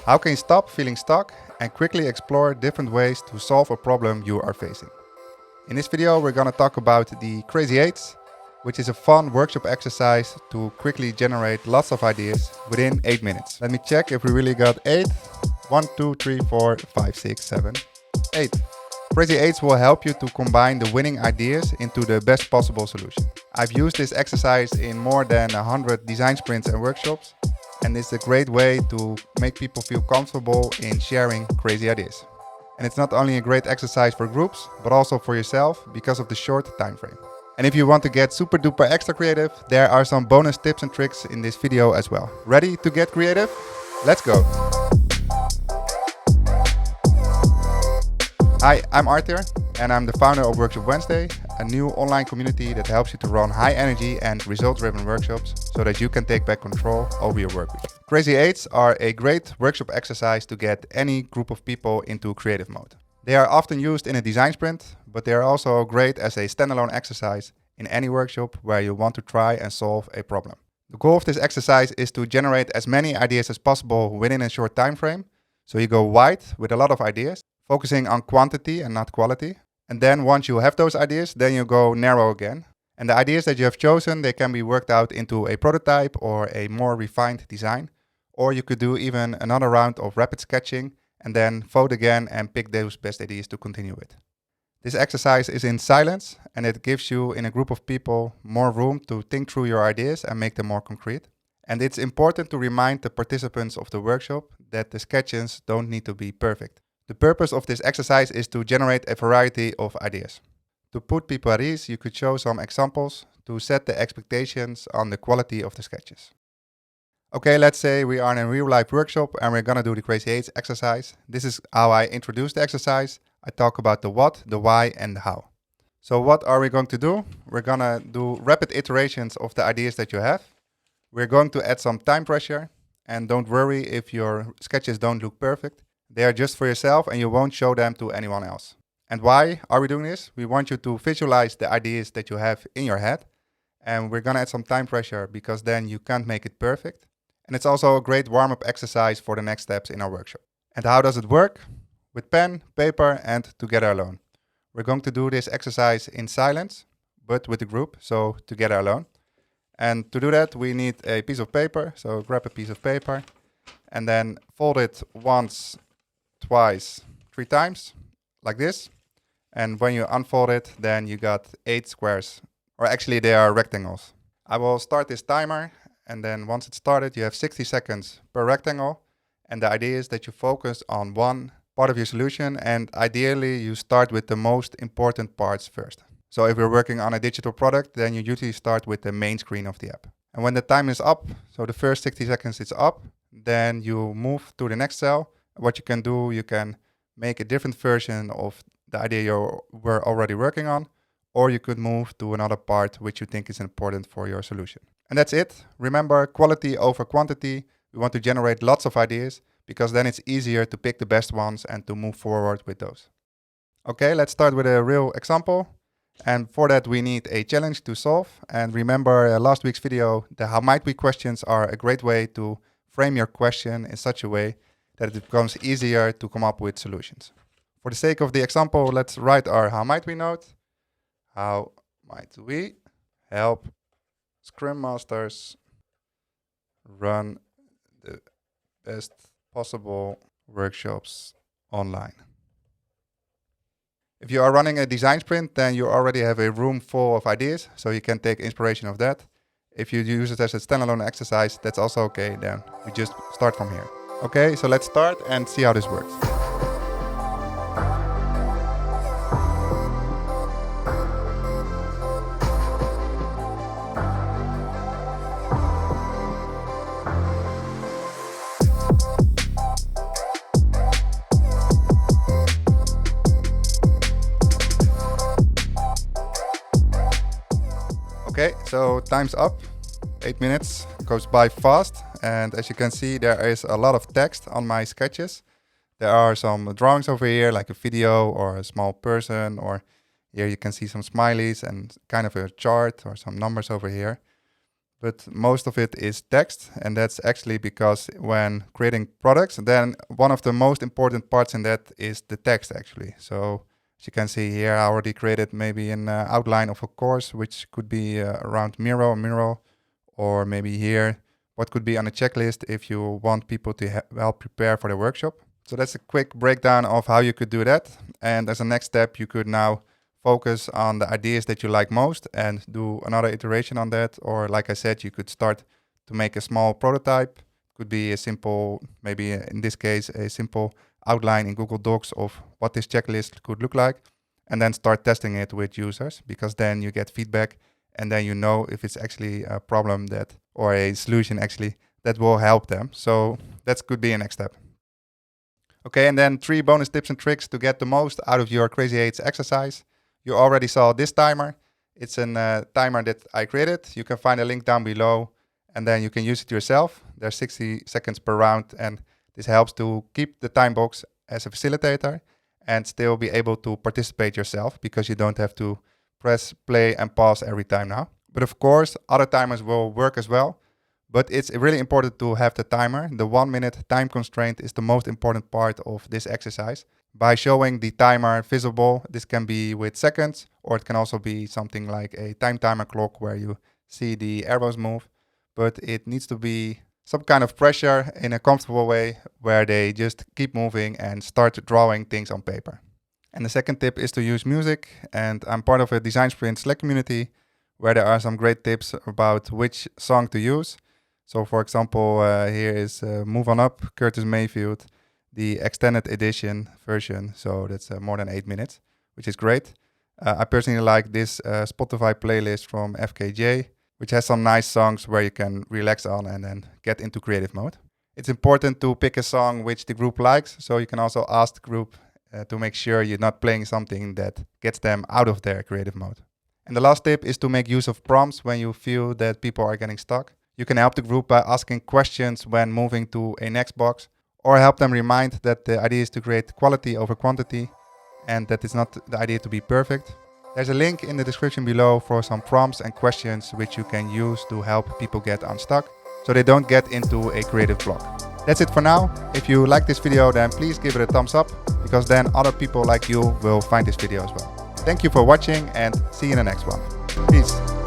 How can you stop feeling stuck and quickly explore different ways to solve a problem you are facing? In this video, we're going to talk about the Crazy 8s, which is a fun workshop exercise to quickly generate lots of ideas within 8 minutes. Let me check if we really got 8. 1, 2, 3, 4, 5, 6, 7, 8. Crazy 8s will help you to combine the winning ideas into the best possible solution. I've used this exercise in more than 100 design sprints and workshops, and it's a great way to make people feel comfortable in sharing crazy ideas. And it's not only a great exercise for groups, but also for yourself because of the short time frame. And if you want to get super duper extra creative, there are some bonus tips and tricks in this video as well. Ready to get creative? Let's go! Hi, I'm Arthur, and I'm the founder of Workshop Wednesday, a new online community that helps you to run high energy and result-driven workshops so that you can take back control over your work week. Crazy 8s are a great workshop exercise to get any group of people into creative mode. They are often used in a design sprint, but they are also great as a standalone exercise in any workshop where you want to try and solve a problem. The goal of this exercise is to generate as many ideas as possible within a short time frame. So you go wide with a lot of ideas, focusing on quantity and not quality. And then once you have those ideas, then you go narrow again. And the ideas that you have chosen, they can be worked out into a prototype or a more refined design. Or you could do even another round of rapid sketching and then vote again and pick those best ideas to continue with. This exercise is in silence, and it gives you, in a group of people, more room to think through your ideas and make them more concrete. And it's important to remind the participants of the workshop that the sketches don't need to be perfect. The purpose of this exercise is to generate a variety of ideas. To put people at ease, you could show some examples to set the expectations on the quality of the sketches. Okay, let's say we are in a real-life workshop and we're gonna do the Crazy 8s exercise. This is how I introduce the exercise. I talk about the what, the why, and the how. So what are we going to do? We're gonna do rapid iterations of the ideas that you have. We're going to add some time pressure, and don't worry if your sketches don't look perfect. They are just for yourself and you won't show them to anyone else. And why are we doing this? We want you to visualize the ideas that you have in your head, and we're gonna add some time pressure because then you can't make it perfect. And it's also a great warm-up exercise for the next steps in our workshop. And how does it work? With pen, paper, and together alone. We're going to do this exercise in silence, but with the group, so together alone. And to do that, we need a piece of paper. So grab a piece of paper and then fold it once, twice, 3 times, like this. And when you unfold it, then you got 8 squares, or actually they are rectangles. I will start this timer, and then once it's started, you have 60 seconds per rectangle. And the idea is that you focus on one part of your solution, and ideally you start with the most important parts first. So if you're working on a digital product, then you usually start with the main screen of the app. And when the time is up, so the first 60 seconds is up, then you move to the next cell. What you can do, you can make a different version of the idea you were already working on, or you could move to another part which you think is important for your solution. And that's it. Remember, quality over quantity. We want to generate lots of ideas because then it's easier to pick the best ones and to move forward with those. Okay, let's start with a real example. And for that, we need a challenge to solve. And remember last week's video, the how might we questions are a great way to frame your question in such a way that it becomes easier to come up with solutions. For the sake of the example, let's write our how might we note. How might we help Scrum Masters run the best possible workshops online? If you are running a design sprint, then you already have a room full of ideas, so you can take inspiration of that. If you use it as a standalone exercise, that's also okay, then we just start from here. Okay, so let's start and see how this works. Okay, so time's up. 8 minutes goes by fast, and as you can see, there is a lot of text on my sketches. There are some drawings over here, like a video or a small person, or here you can see some smileys and kind of a chart or some numbers over here. but most of it is text. And that's actually because when creating products, then one of the most important parts in that is the text actually. So as you can see here, I already created maybe an outline of a course, which could be around Miro, or maybe here, what could be on a checklist if you want people to help prepare for the workshop. So that's a quick breakdown of how you could do that. And as a next step, you could now focus on the ideas that you like most and do another iteration on that. Or like I said, you could start to make a small prototype. Could be a simple, maybe in this case, a simple outline in Google Docs of what this checklist could look like, and then start testing it with users, because then you get feedback and then you know if it's actually a problem that, or a solution actually, that will help them. So that could be a next step. Okay, and then 3 bonus tips and tricks to get the most out of your Crazy 8s exercise. You already saw this timer. It's a timer that I created. You can find a link down below, and then you can use it yourself. There's 60 seconds per round, and this helps to keep the time box as a facilitator and still be able to participate yourself, because you don't have to press play and pause every time now. But of course, other timers will work as well. But it's really important to have the timer. The 1 minute time constraint is the most important part of this exercise. By showing the timer visible, this can be with seconds, or it can also be something like a time timer clock where you see the arrows move. But it needs to be some kind of pressure in a comfortable way where they just keep moving and start drawing things on paper. And the second tip is to use music. And I'm part of a Design Sprint Slack community where there are some great tips about which song to use. So for example, here is Move On Up, Curtis Mayfield, the extended edition version. So that's more than 8 minutes, which is great. I personally like this Spotify playlist from FKJ, which has some nice songs where you can relax on and then get into creative mode. It's important to pick a song which the group likes. So you can also ask the group to make sure you're not playing something that gets them out of their creative mode. And the last tip is to make use of prompts when you feel that people are getting stuck. You can help the group by asking questions when moving to a next box, or help them remind that the idea is to create quality over quantity and that it's not the idea to be perfect. There's a link in the description below for some prompts and questions which you can use to help people get unstuck so they don't get into a creative block. That's it for now. If you like this video, then please give it a thumbs up, because then other people like you will find this video as well. Thank you for watching, and see you in the next one. Peace.